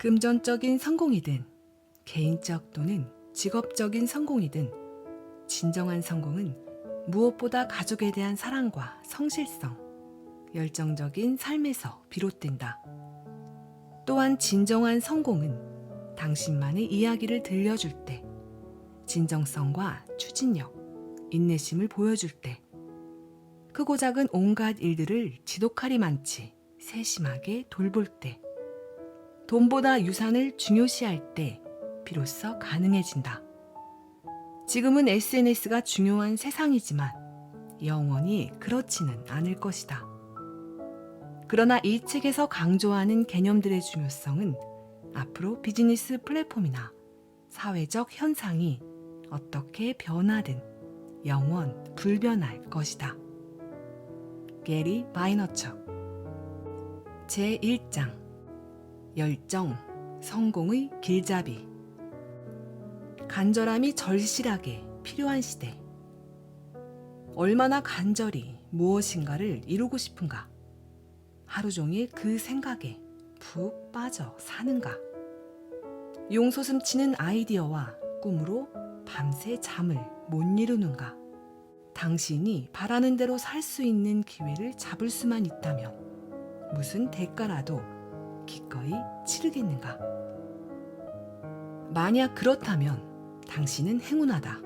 금전적인 성공이든 개인적 또는 직업적인 성공이든 진정한 성공은 무엇보다 가족에 대한 사랑과 성실성, 열정적인 삶에서 비롯된다. 또한 진정한 성공은 당신만의 이야기를 들려줄 때, 진정성과 추진력, 인내심을 보여줄 때, 크고 작은 온갖 일들을 지독하리 많지 세심하게 돌볼 때, 돈보다 유산을 중요시할 때 비로소 가능해진다. 지금은 SNS가 중요한 세상이지만 영원히 그렇지는 않을 것이다. 그러나 이 책에서 강조하는 개념들의 중요성은 앞으로 비즈니스 플랫폼이나 사회적 현상이 어떻게 변하든 영원 불변할 것이다. 게리 바이너처 제1장 열정, 성공의 길잡이. 간절함이 절실하게 필요한 시대. 얼마나 간절히 무엇인가를 이루고 싶은가? 하루 종일 그 생각에 푹 빠져 사는가? 용솟음치는 아이디어와 꿈으로 밤새 잠을 못 이루는가? 당신이 바라는 대로 살 수 있는 기회를 잡을 수만 있다면 무슨 대가라도 기꺼이 치르겠는가? 만약 그렇다면 당신은 행운하다.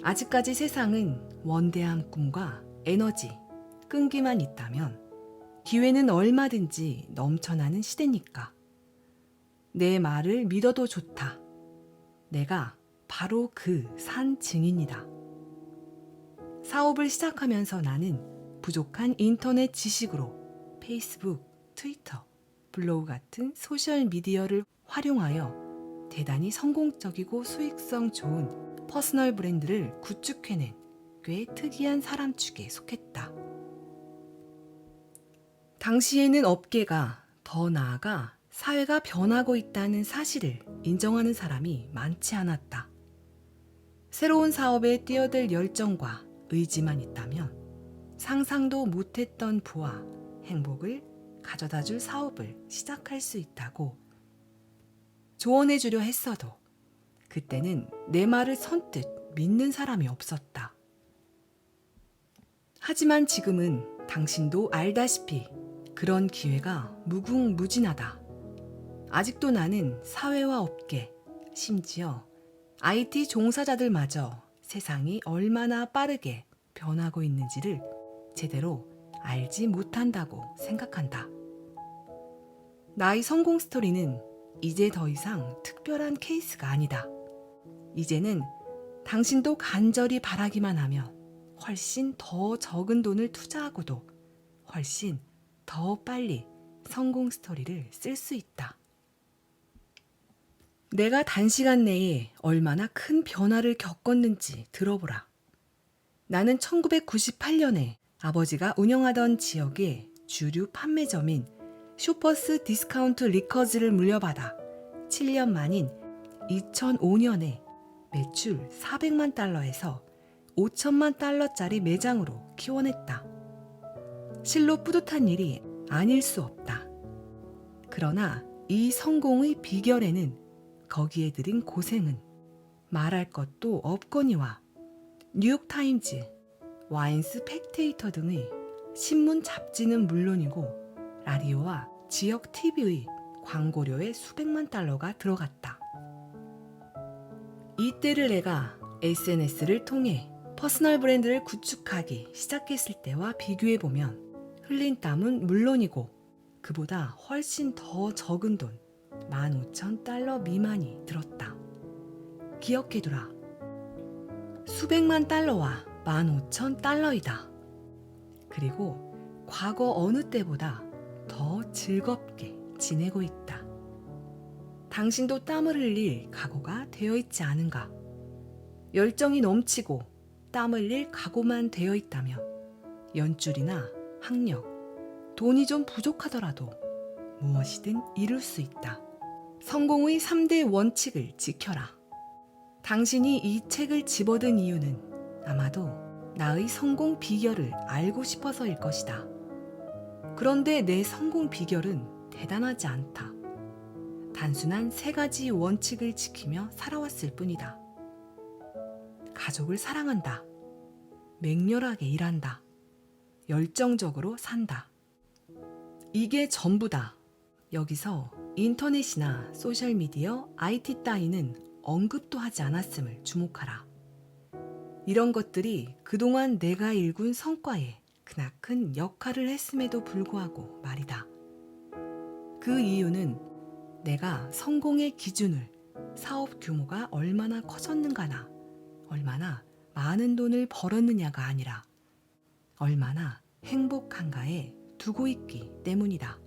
아직까지 세상은 원대한 꿈과 에너지, 끈기만 있다면 기회는 얼마든지 넘쳐나는 시대니까. 내 말을 믿어도 좋다. 내가 바로 그 산 증인이다. 사업을 시작하면서 나는 부족한 인터넷 지식으로 페이스북, 트위터, 블로그 같은 소셜미디어를 활용하여 대단히 성공적이고 수익성 좋은 퍼스널 브랜드를 구축해낸 꽤 특이한 사람 축에 속했다. 당시에는 업계가 더 나아가 사회가 변하고 있다는 사실을 인정하는 사람이 많지 않았다. 새로운 사업에 뛰어들 열정과 의지만 있다면 상상도 못했던 부와 행복을 가져다줄 사업을 시작할 수 있다고 조언해주려 했어도 그때는 내 말을 선뜻 믿는 사람이 없었다. 하지만 지금은 당신도 알다시피 그런 기회가 무궁무진하다. 아직도 나는 사회와 업계, 심지어 IT 종사자들마저 세상이 얼마나 빠르게 변하고 있는지를 제대로 알지 못한다고 생각한다. 나의 성공 스토리는 이제 더 이상 특별한 케이스가 아니다. 이제는 당신도 간절히 바라기만 하면 훨씬 더 적은 돈을 투자하고도 훨씬 더 빨리 성공 스토리를 쓸 수 있다. 내가 단시간 내에 얼마나 큰 변화를 겪었는지 들어보라. 나는 1998년에 아버지가 운영하던 지역의 주류 판매점인 쇼퍼스 디스카운트 리커즈를 물려받아 7년 만인 2005년에 매출 400만 달러에서 5천만 달러짜리 매장으로 키워냈다. 실로 뿌듯한 일이 아닐 수 없다. 그러나 이 성공의 비결에는 거기에 들인 고생은 말할 것도 없거니와 뉴욕타임즈, 와인 스펙테이터 등의 신문 잡지는 물론이고 라디오와 지역 TV의 광고료에 수백만 달러가 들어갔다. 이때를 내가 SNS를 통해 퍼스널 브랜드를 구축하기 시작했을 때와 비교해보면 흘린 땀은 물론이고 그보다 훨씬 더 적은 돈 15,000달러 미만이 들었다. 기억해두라. 수백만 달러와 15,000달러이다. 그리고 과거 어느 때보다 더 즐겁게 지내고 있다. 당신도 땀을 흘릴 각오가 되어 있지 않은가? 열정이 넘치고 땀 흘릴 각오만 되어 있다면 연줄이나 학력, 돈이 좀 부족하더라도 무엇이든 이룰 수 있다. 성공의 3대 원칙을 지켜라. 당신이 이 책을 집어든 이유는 아마도 나의 성공 비결을 알고 싶어서일 것이다. 그런데 내 성공 비결은 대단하지 않다. 단순한 세 가지 원칙을 지키며 살아왔을 뿐이다. 가족을 사랑한다. 맹렬하게 일한다. 열정적으로 산다. 이게 전부다. 여기서 인터넷이나 소셜미디어, IT 따위는 언급도 하지 않았음을 주목하라. 이런 것들이 그동안 내가 일군 성과에 크나큰 역할을 했음에도 불구하고 말이다. 그 이유는 내가 성공의 기준을 사업 규모가 얼마나 커졌는가나 얼마나 많은 돈을 벌었느냐가 아니라 얼마나 행복한가에 두고 있기 때문이다.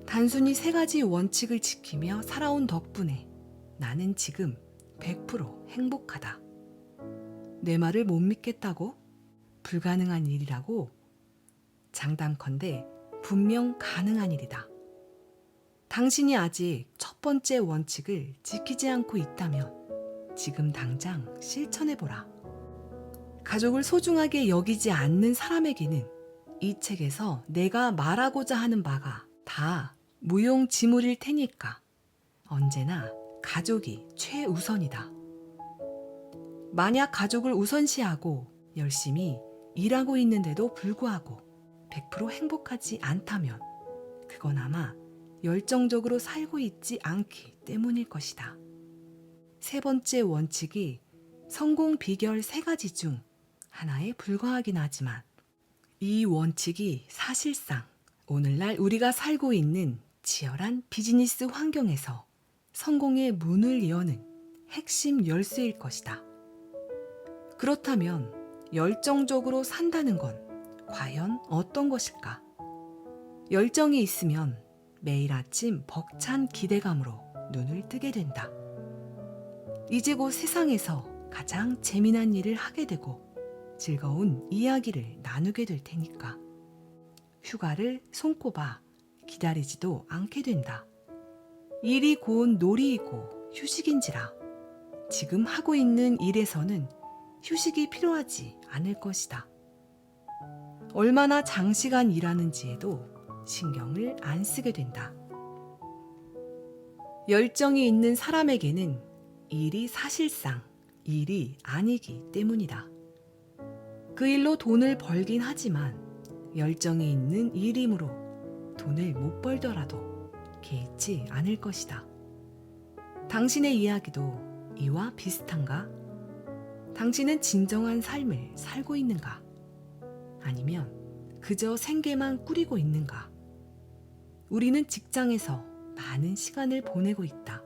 단순히 세 가지 원칙을 지키며 살아온 덕분에 나는 지금 100% 행복하다. 내 말을 못 믿겠다고? 불가능한 일이라고? 장담컨대 분명 가능한 일이다. 당신이 아직 첫 번째 원칙을 지키지 않고 있다면 지금 당장 실천해보라. 가족을 소중하게 여기지 않는 사람에게는 이 책에서 내가 말하고자 하는 바가 다 무용지물일 테니까 언제나 가족이 최우선이다. 만약 가족을 우선시하고 열심히 일하고 있는데도 불구하고 100% 행복하지 않다면 그건 아마 열정적으로 살고 있지 않기 때문일 것이다. 세 번째 원칙이 성공 비결 세 가지 중 하나에 불과하긴 하지만 이 원칙이 사실상 오늘날 우리가 살고 있는 치열한 비즈니스 환경에서 성공의 문을 여는 핵심 열쇠일 것이다. 그렇다면 열정적으로 산다는 건 과연 어떤 것일까? 열정이 있으면 매일 아침 벅찬 기대감으로 눈을 뜨게 된다. 이제 곧 세상에서 가장 재미난 일을 하게 되고 즐거운 이야기를 나누게 될 테니까 휴가를 손꼽아 기다리지도 않게 된다. 일이 곧 놀이이고 휴식인지라 지금 하고 있는 일에서는 휴식이 필요하지 않을 것이다. 얼마나 장시간 일하는지에도 신경을 안 쓰게 된다. 열정이 있는 사람에게는 일이 사실상 일이 아니기 때문이다. 그 일로 돈을 벌긴 하지만 열정이 있는 일이므로 돈을 못 벌더라도 개의치 않을 것이다. 당신의 이야기도 이와 비슷한가? 당신은 진정한 삶을 살고 있는가? 아니면 그저 생계만 꾸리고 있는가? 우리는 직장에서 많은 시간을 보내고 있다.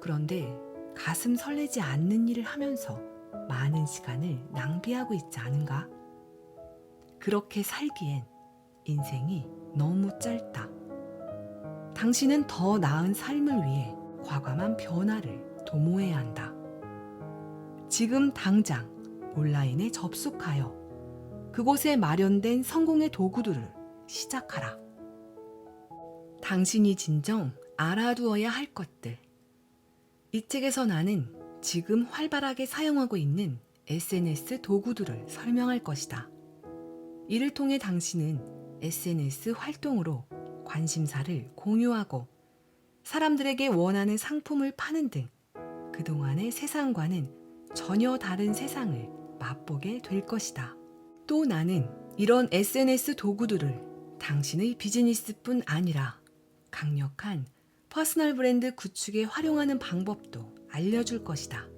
그런데 가슴 설레지 않는 일을 하면서 많은 시간을 낭비하고 있지 않은가? 그렇게 살기엔 인생이 너무 짧다. 당신은 더 나은 삶을 위해 과감한 변화를 도모해야 한다. 지금 당장 온라인에 접속하여 그곳에 마련된 성공의 도구들을 시작하라. 당신이 진정 알아두어야 할 것들. 이 책에서 나는 지금 활발하게 사용하고 있는 SNS 도구들을 설명할 것이다. 이를 통해 당신은 SNS 활동으로 관심사를 공유하고 사람들에게 원하는 상품을 파는 등 그동안의 세상과는 전혀 다른 세상을 맛보게 될 것이다. 또 나는 이런 SNS 도구들을 당신의 비즈니스뿐 아니라 강력한 퍼스널 브랜드 구축에 활용하는 방법도 알려줄 것이다.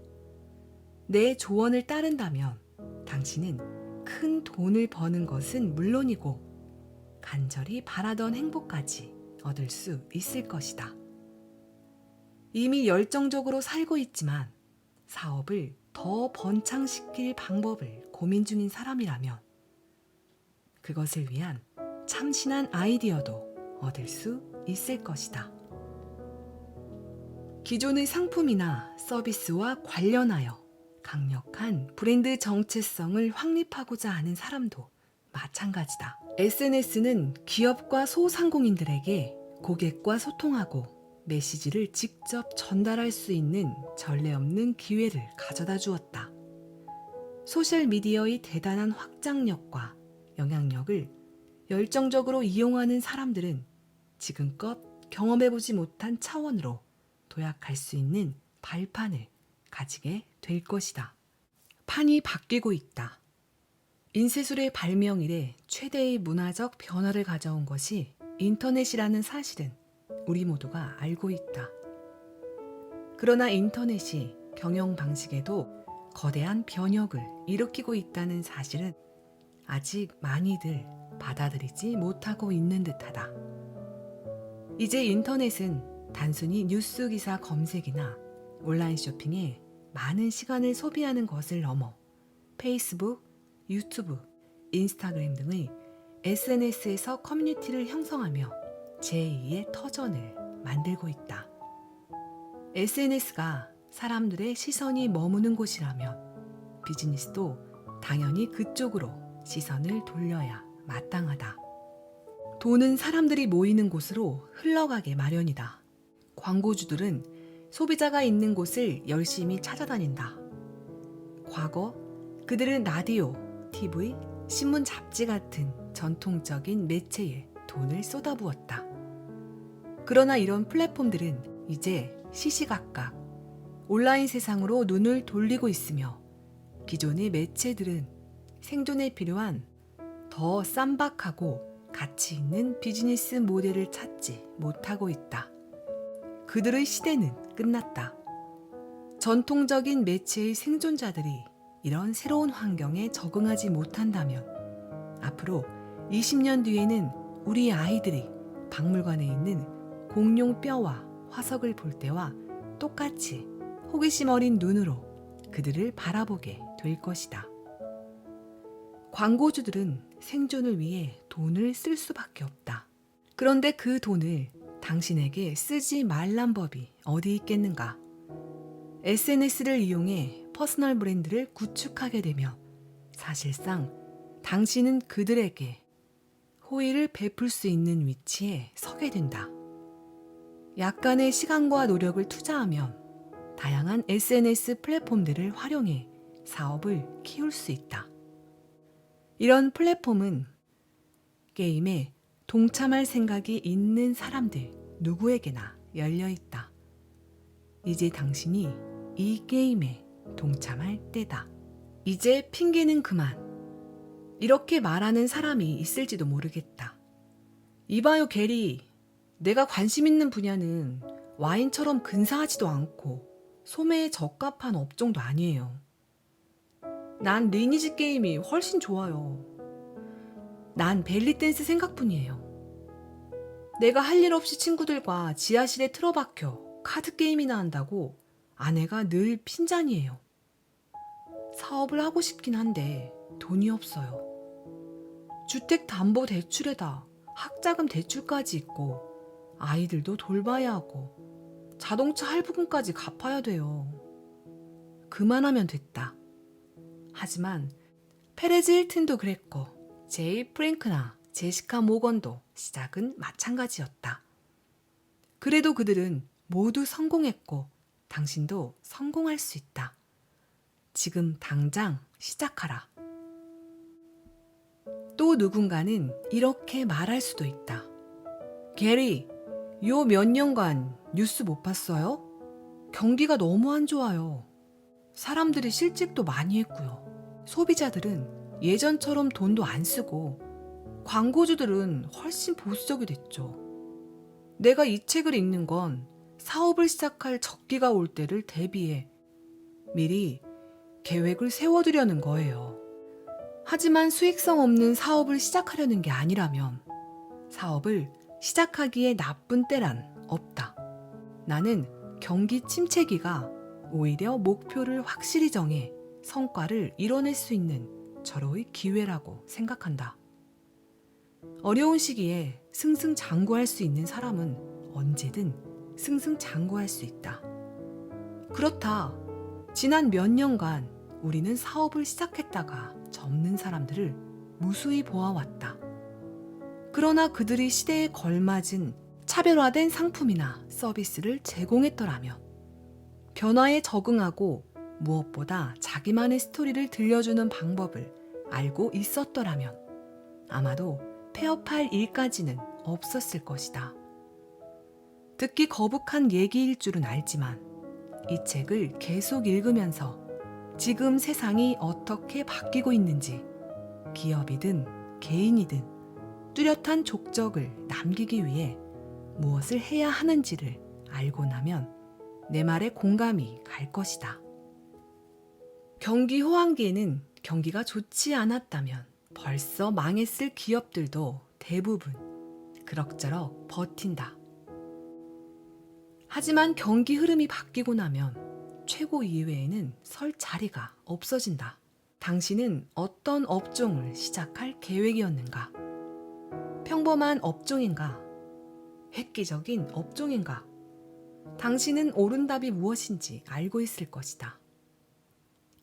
내 조언을 따른다면 당신은 큰 돈을 버는 것은 물론이고 간절히 바라던 행복까지 얻을 수 있을 것이다. 이미 열정적으로 살고 있지만 사업을 더 번창시킬 방법을 고민 중인 사람이라면 그것을 위한 참신한 아이디어도 얻을 수 있을 것이다. 기존의 상품이나 서비스와 관련하여 강력한 브랜드 정체성을 확립하고자 하는 사람도 마찬가지다. SNS는 기업과 소상공인들에게 고객과 소통하고 메시지를 직접 전달할 수 있는 전례 없는 기회를 가져다 주었다. 소셜미디어의 대단한 확장력과 영향력을 열정적으로 이용하는 사람들은 지금껏 경험해보지 못한 차원으로 도약할 수 있는 발판을 가지게 될 것이다. 판이 바뀌고 있다. 인쇄술의 발명 이래 최대의 문화적 변화를 가져온 것이 인터넷이라는 사실은 우리 모두가 알고 있다. 그러나 인터넷이 경영 방식에도 거대한 변혁을 일으키고 있다는 사실은 아직 많이들 받아들이지 못하고 있는 듯하다. 이제 인터넷은 단순히 뉴스 기사 검색이나 온라인 쇼핑에 많은 시간을 소비하는 것을 넘어 페이스북, 유튜브, 인스타그램 등의 SNS에서 커뮤니티를 형성하며 제2의 터전을 만들고 있다. SNS가 사람들의 시선이 머무는 곳이라면 비즈니스도 당연히 그쪽으로 시선을 돌려야 마땅하다. 돈은 사람들이 모이는 곳으로 흘러가게 마련이다. 광고주들은 소비자가 있는 곳을 열심히 찾아다닌다. 과거 그들은 라디오, TV, 신문 잡지 같은 전통적인 매체에 돈을 쏟아부었다. 그러나 이런 플랫폼들은 이제 시시각각 온라인 세상으로 눈을 돌리고 있으며 기존의 매체들은 생존에 필요한 더 쌈박하고 가치 있는 비즈니스 모델을 찾지 못하고 있다. 그들의 시대는 끝났다. 전통적인 매체의 생존자들이 이런 새로운 환경에 적응하지 못한다면 앞으로 20년 뒤에는 우리 아이들이 박물관에 있는 공룡 뼈와 화석을 볼 때와 똑같이 호기심 어린 눈으로 그들을 바라보게 될 것이다. 광고주들은 생존을 위해 돈을 쓸 수밖에 없다. 그런데 그 돈을 당신에게 쓰지 말란 법이 어디 있겠는가? SNS를 이용해 퍼스널 브랜드를 구축하게 되며 사실상 당신은 그들에게 호의를 베풀 수 있는 위치에 서게 된다. 약간의 시간과 노력을 투자하면 다양한 SNS 플랫폼들을 활용해 사업을 키울 수 있다. 이런 플랫폼은 게임에 동참할 생각이 있는 사람들 누구에게나 열려 있다. 이제 당신이 이 게임에 동참할 때다. 이제 핑계는 그만. 이렇게 말하는 사람이 있을지도 모르겠다. 이봐요, 게리. 내가 관심 있는 분야는 와인처럼 근사하지도 않고 소매에 적합한 업종도 아니에요. 난 리니지 게임이 훨씬 좋아요. 난 벨리 댄스 생각뿐이에요. 내가 할 일 없이 친구들과 지하실에 틀어박혀 카드 게임이나 한다고 아내가 늘 핀잔이에요. 사업을 하고 싶긴 한데 돈이 없어요. 주택담보대출에다 학자금 대출까지 있고 아이들도 돌봐야 하고 자동차 할부금까지 갚아야 돼요. 그만하면 됐다. 하지만 페레즈 힐튼도 그랬고 제이 프랭크나 제시카 모건도 시작은 마찬가지였다. 그래도 그들은 모두 성공했고 당신도 성공할 수 있다. 지금 당장 시작하라. 또 누군가는 이렇게 말할 수도 있다. 게리, 요 몇 년간 뉴스 못 봤어요? 경기가 너무 안 좋아요. 사람들이 실직도 많이 했고요. 소비자들은 예전처럼 돈도 안 쓰고 광고주들은 훨씬 보수적이 됐죠. 내가 이 책을 읽는 건 사업을 시작할 적기가 올 때를 대비해 미리 계획을 세워두려는 거예요. 하지만 수익성 없는 사업을 시작하려는 게 아니라면 사업을 시작하기에 나쁜 때란 없다. 나는 경기 침체기가 오히려 목표를 확실히 정해 성과를 이뤄낼 수 있는 절호의 기회라고 생각한다. 어려운 시기에 승승장구할 수 있는 사람은 언제든 승승장구할 수 있다. 그렇다. 지난 몇 년간 우리는 사업을 시작했다가 접는 사람들을 무수히 보아왔다. 그러나 그들이 시대에 걸맞은 차별화된 상품이나 서비스를 제공했더라면, 변화에 적응하고 무엇보다 자기만의 스토리를 들려주는 방법을 알고 있었더라면 아마도 폐업할 일까지는 없었을 것이다. 듣기 거북한 얘기일 줄은 알지만 이 책을 계속 읽으면서 지금 세상이 어떻게 바뀌고 있는지 기업이든 개인이든 뚜렷한 족적을 남기기 위해 무엇을 해야 하는지를 알고 나면 내 말에 공감이 갈 것이다. 경기 호황기에는 경기가 좋지 않았다면 벌써 망했을 기업들도 대부분 그럭저럭 버틴다. 하지만 경기 흐름이 바뀌고 나면 최고 이외에는 설 자리가 없어진다. 당신은 어떤 업종을 시작할 계획이었는가? 평범한 업종인가? 획기적인 업종인가? 당신은 옳은 답이 무엇인지 알고 있을 것이다.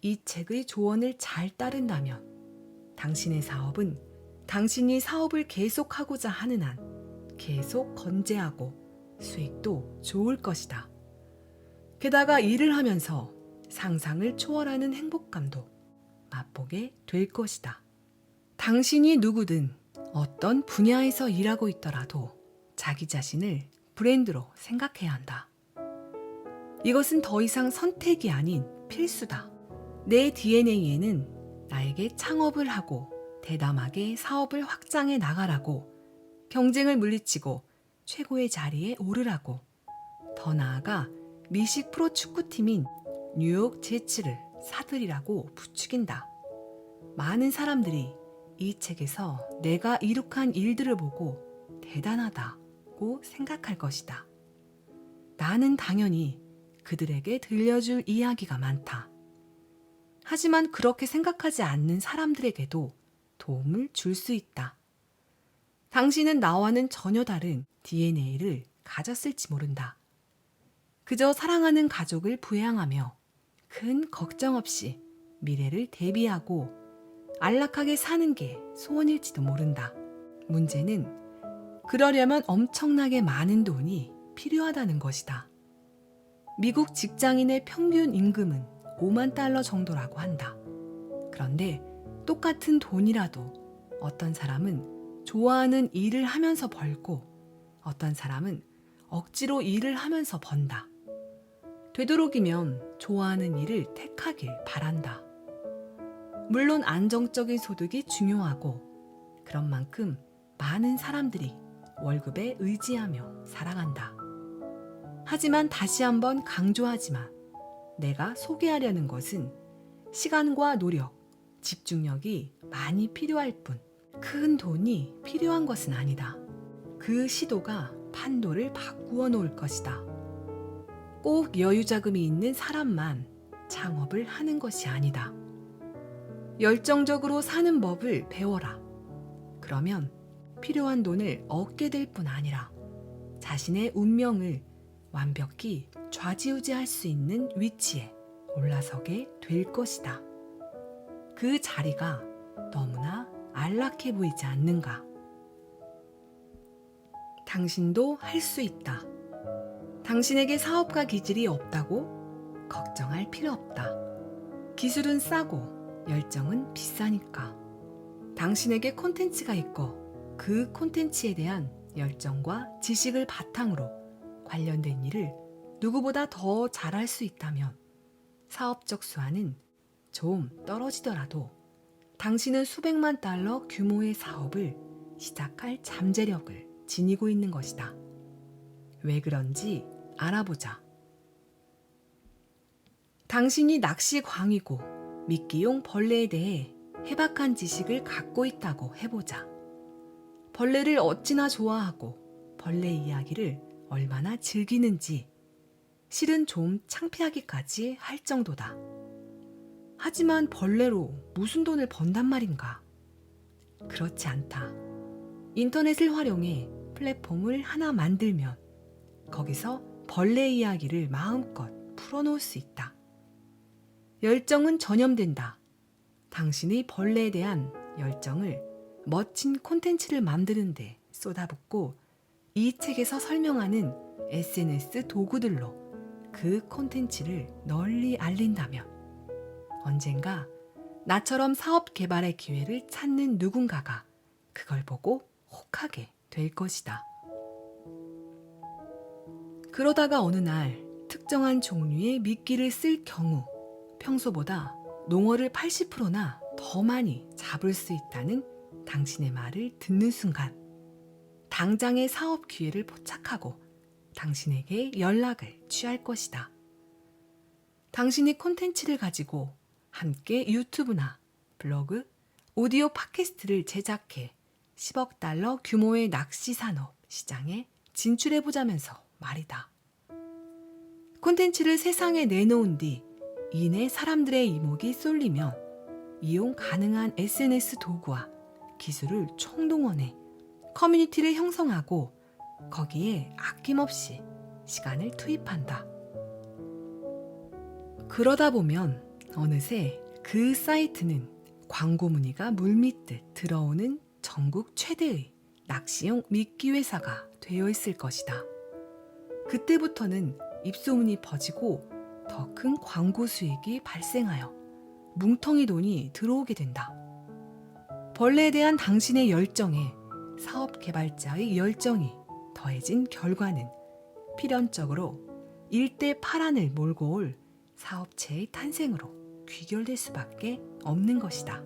이 책의 조언을 잘 따른다면 당신의 사업은 당신이 사업을 계속하고자 하는 한 계속 건재하고 수익도 좋을 것이다. 게다가 일을 하면서 상상을 초월하는 행복감도 맛보게 될 것이다. 당신이 누구든 어떤 분야에서 일하고 있더라도 자기 자신을 브랜드로 생각해야 한다. 이것은 더 이상 선택이 아닌 필수다. 내 DNA에는 나에게 창업을 하고 대담하게 사업을 확장해 나가라고, 경쟁을 물리치고 최고의 자리에 오르라고, 더 나아가 미식 프로 축구팀인 뉴욕 제츠를 사들이라고 부추긴다. 많은 사람들이 이 책에서 내가 이룩한 일들을 보고 대단하다고 생각할 것이다. 나는 당연히 그들에게 들려줄 이야기가 많다. 하지만 그렇게 생각하지 않는 사람들에게도 도움을 줄 수 있다. 당신은 나와는 전혀 다른 DNA를 가졌을지 모른다. 그저 사랑하는 가족을 부양하며 큰 걱정 없이 미래를 대비하고 안락하게 사는 게 소원일지도 모른다. 문제는 그러려면 엄청나게 많은 돈이 필요하다는 것이다. 미국 직장인의 평균 임금은 5만 달러 정도라고 한다. 그런데 똑같은 돈이라도 어떤 사람은 좋아하는 일을 하면서 벌고 어떤 사람은 억지로 일을 하면서 번다. 되도록이면 좋아하는 일을 택하길 바란다. 물론 안정적인 소득이 중요하고 그런 만큼 많은 사람들이 월급에 의지하며 살아간다. 하지만 다시 한번 강조하지만 내가 소개하려는 것은 시간과 노력, 집중력이 많이 필요할 뿐 큰 돈이 필요한 것은 아니다. 그 시도가 판도를 바꾸어 놓을 것이다. 꼭 여유자금이 있는 사람만 창업을 하는 것이 아니다. 열정적으로 사는 법을 배워라. 그러면 필요한 돈을 얻게 될 뿐 아니라 자신의 운명을 완벽히 좌지우지할 수 있는 위치에 올라서게 될 것이다. 그 자리가 너무나 안락해 보이지 않는가? 당신도 할 수 있다. 당신에게 사업가 기질이 없다고 걱정할 필요 없다. 기술은 싸고 열정은 비싸니까. 당신에게 콘텐츠가 있고 그 콘텐츠에 대한 열정과 지식을 바탕으로 관련된 일을 누구보다 더 잘할 수 있다면 사업적 수완은 좀 떨어지더라도 당신은 수백만 달러 규모의 사업을 시작할 잠재력을 지니고 있는 것이다. 왜 그런지 알아보자. 당신이 낚시광이고 미끼용 벌레에 대해 해박한 지식을 갖고 있다고 해보자. 벌레를 어찌나 좋아하고 벌레 이야기를 얼마나 즐기는지 실은 좀 창피하기까지 할 정도다. 하지만 벌레로 무슨 돈을 번단 말인가? 그렇지 않다. 인터넷을 활용해 플랫폼을 하나 만들면 거기서 벌레 이야기를 마음껏 풀어놓을 수 있다. 열정은 전염된다. 당신의 벌레에 대한 열정을 멋진 콘텐츠를 만드는데 쏟아붓고 이 책에서 설명하는 SNS 도구들로 그 콘텐츠를 널리 알린다면 언젠가 나처럼 사업 개발의 기회를 찾는 누군가가 그걸 보고 혹하게 될 것이다. 그러다가 어느 날 특정한 종류의 미끼를 쓸 경우 평소보다 농어를 80%나 더 많이 잡을 수 있다는 당신의 말을 듣는 순간 당장의 사업 기회를 포착하고 당신에게 연락을 취할 것이다. 당신이 콘텐츠를 가지고 함께 유튜브나 블로그, 오디오 팟캐스트를 제작해 10억 달러 규모의 낚시 산업 시장에 진출해보자면서 말이다. 콘텐츠를 세상에 내놓은 뒤 이내 사람들의 이목이 쏠리면 이용 가능한 SNS 도구와 기술을 총동원해 커뮤니티를 형성하고 거기에 아낌없이 시간을 투입한다. 그러다 보면 어느새 그 사이트는 광고 문의가 물밀듯 들어오는 전국 최대의 낚시용 미끼 회사가 되어 있을 것이다. 그때부터는 입소문이 퍼지고 더 큰 광고 수익이 발생하여 뭉텅이 돈이 들어오게 된다. 벌레에 대한 당신의 열정에 사업 개발자의 열정이 더해진 결과는 필연적으로 일대 파란을 몰고 올 사업체의 탄생으로 귀결될 수밖에 없는 것이다.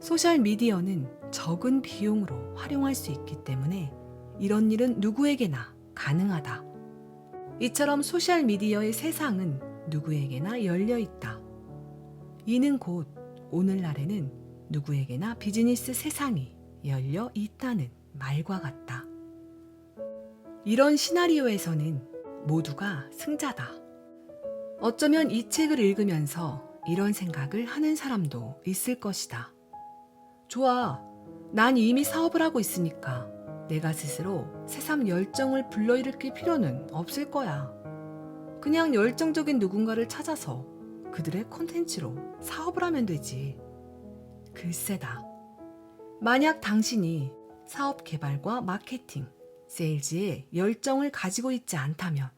소셜미디어는 적은 비용으로 활용할 수 있기 때문에 이런 일은 누구에게나 가능하다. 이처럼 소셜미디어의 세상은 누구에게나 열려 있다. 이는 곧 오늘날에는 누구에게나 비즈니스 세상이 열려 있다는 말과 같다. 이런 시나리오에서는 모두가 승자다. 어쩌면 이 책을 읽으면서 이런 생각을 하는 사람도 있을 것이다. 좋아, 난 이미 사업을 하고 있으니까 내가 스스로 새삼 열정을 불러일으킬 필요는 없을 거야. 그냥 열정적인 누군가를 찾아서 그들의 콘텐츠로 사업을 하면 되지. 글쎄다. 만약 당신이 사업 개발과 마케팅, 세일즈에 열정을 가지고 있지 않다면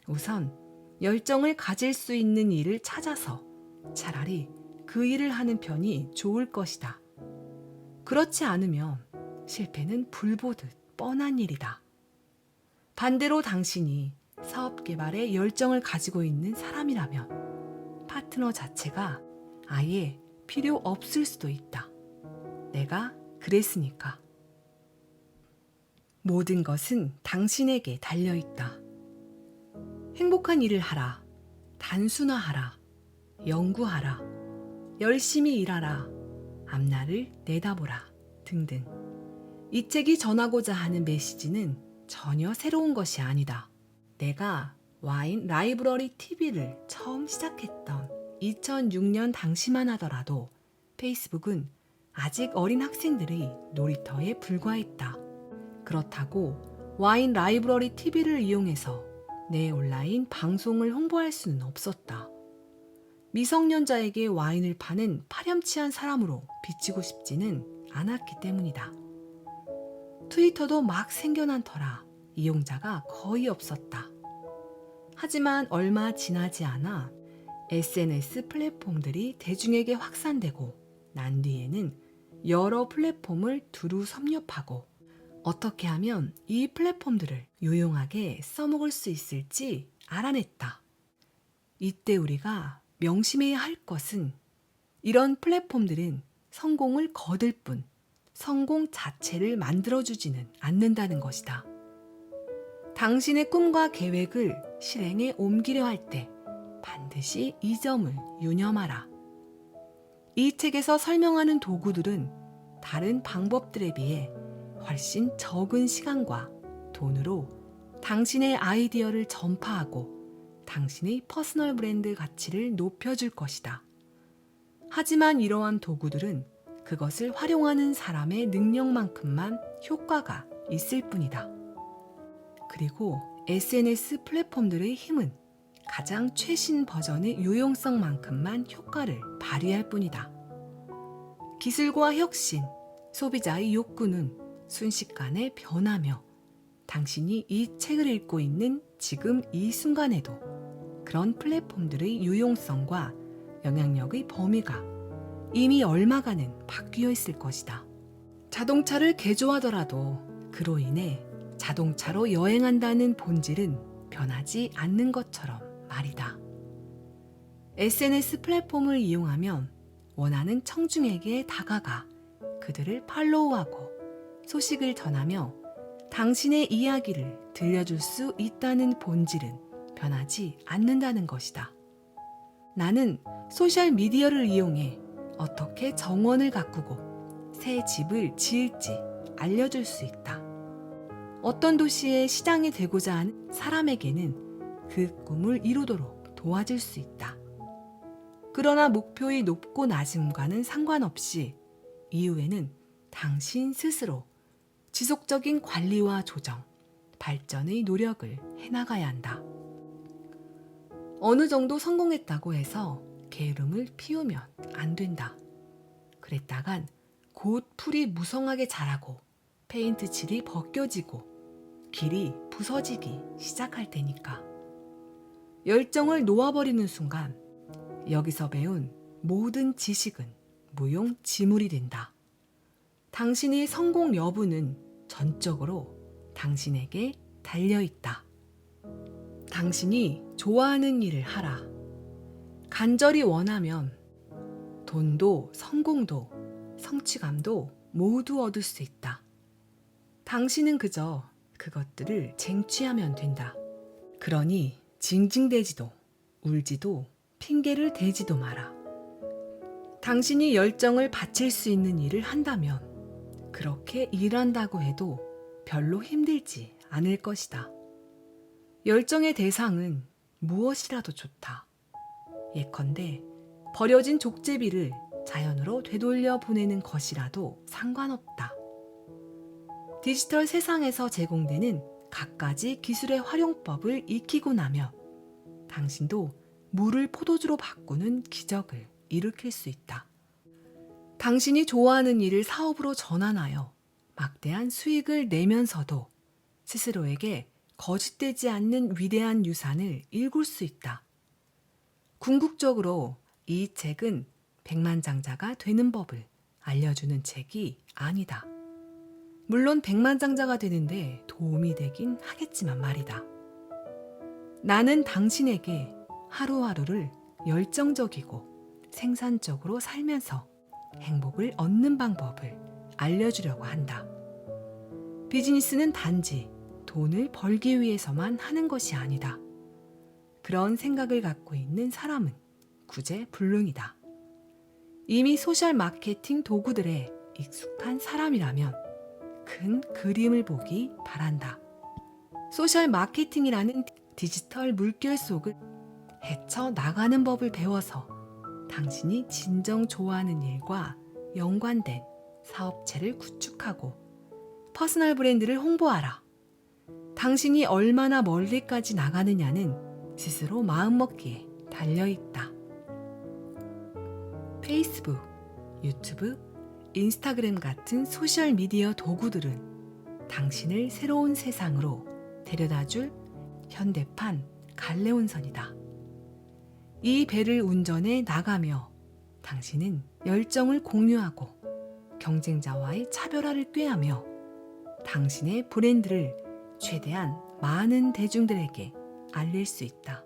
우선 열정을 가질 수 있는 일을 찾아서 차라리 그 일을 하는 편이 좋을 것이다. 그렇지 않으면 실패는 불보듯 뻔한 일이다. 반대로 당신이 사업 개발에 열정을 가지고 있는 사람이라면 파트너 자체가 아예 필요 없을 수도 있다. 내가 그랬으니까. 모든 것은 당신에게 달려있다. 행복한 일을 하라. 단순화하라. 연구하라. 열심히 일하라. 앞날을 내다보라. 등등. 이 책이 전하고자 하는 메시지는 전혀 새로운 것이 아니다. 내가 와인 라이브러리 TV를 처음 시작했던 2006년 당시만 하더라도 페이스북은 아직 어린 학생들의 놀이터에 불과했다. 그렇다고 와인 라이브러리 TV를 이용해서 내 온라인 방송을 홍보할 수는 없었다. 미성년자에게 와인을 파는 파렴치한 사람으로 비치고 싶지는 않았기 때문이다. 트위터도 막 생겨난 터라 이용자가 거의 없었다. 하지만 얼마 지나지 않아 SNS 플랫폼들이 대중에게 확산되고 난 뒤에는 여러 플랫폼을 두루 섭렵하고 어떻게 하면 이 플랫폼들을 유용하게 써먹을 수 있을지 알아냈다. 이때 우리가 명심해야 할 것은 이런 플랫폼들은 성공을 거둘 뿐 성공 자체를 만들어주지는 않는다는 것이다. 당신의 꿈과 계획을 실행에 옮기려 할 때 반드시 이 점을 유념하라. 이 책에서 설명하는 도구들은 다른 방법들에 비해 훨씬 적은 시간과 돈으로 당신의 아이디어를 전파하고 당신의 퍼스널 브랜드 가치를 높여줄 것이다. 하지만 이러한 도구들은 그것을 활용하는 사람의 능력만큼만 효과가 있을 뿐이다. 그리고 SNS 플랫폼들의 힘은 가장 최신 버전의 유용성만큼만 효과를 발휘할 뿐이다. 기술과 혁신, 소비자의 욕구는 순식간에 변하며 당신이 이 책을 읽고 있는 지금 이 순간에도 그런 플랫폼들의 유용성과 영향력의 범위가 이미 얼마간은 바뀌어 있을 것이다. 자동차를 개조하더라도 그로 인해 자동차로 여행한다는 본질은 변하지 않는 것처럼 말이다. SNS 플랫폼을 이용하면 원하는 청중에게 다가가 그들을 팔로우하고 소식을 전하며 당신의 이야기를 들려줄 수 있다는 본질은 변하지 않는다는 것이다. 나는 소셜미디어를 이용해 어떻게 정원을 가꾸고 새 집을 지을지 알려줄 수 있다. 어떤 도시의 시장이 되고자 하는 사람에게는 그 꿈을 이루도록 도와줄 수 있다. 그러나 목표의 높고 낮음과는 상관없이 이후에는 당신 스스로 지속적인 관리와 조정, 발전의 노력을 해나가야 한다. 어느 정도 성공했다고 해서 게으름을 피우면 안 된다. 그랬다간 곧 풀이 무성하게 자라고 페인트 칠이 벗겨지고 길이 부서지기 시작할 테니까. 열정을 놓아버리는 순간 여기서 배운 모든 지식은 무용지물이 된다. 당신의 성공 여부는 전적으로 당신에게 달려있다. 당신이 좋아하는 일을 하라. 간절히 원하면 돈도 성공도 성취감도 모두 얻을 수 있다. 당신은 그저 그것들을 쟁취하면 된다. 그러니 징징대지도 울지도 핑계를 대지도 마라. 당신이 열정을 바칠 수 있는 일을 한다면 그렇게 일한다고 해도 별로 힘들지 않을 것이다. 열정의 대상은 무엇이라도 좋다. 예컨대 버려진 족제비를 자연으로 되돌려 보내는 것이라도 상관없다. 디지털 세상에서 제공되는 갖가지 기술의 활용법을 익히고 나면 당신도 물을 포도주로 바꾸는 기적을 일으킬 수 있다. 당신이 좋아하는 일을 사업으로 전환하여 막대한 수익을 내면서도 스스로에게 거짓되지 않는 위대한 유산을 일굴 수 있다. 궁극적으로 이 책은 백만장자가 되는 법을 알려주는 책이 아니다. 물론 백만장자가 되는데 도움이 되긴 하겠지만 말이다. 나는 당신에게 하루하루를 열정적이고 생산적으로 살면서 행복을 얻는 방법을 알려주려고 한다. 비즈니스는 단지 돈을 벌기 위해서만 하는 것이 아니다. 그런 생각을 갖고 있는 사람은 구제불능이다. 이미 소셜 마케팅 도구들에 익숙한 사람이라면 큰 그림을 보기 바란다. 소셜 마케팅이라는 디지털 물결 속을 헤쳐나가는 법을 배워서 당신이 진정 좋아하는 일과 연관된 사업체를 구축하고 퍼스널 브랜드를 홍보하라. 당신이 얼마나 멀리까지 나가느냐는 스스로 마음먹기에 달려있다. 페이스북, 유튜브, 인스타그램 같은 소셜미디어 도구들은 당신을 새로운 세상으로 데려다줄 현대판 갈레온선이다. 이 배를 운전해 나가며 당신은 열정을 공유하고 경쟁자와의 차별화를 꾀하며 당신의 브랜드를 최대한 많은 대중들에게 알릴 수 있다.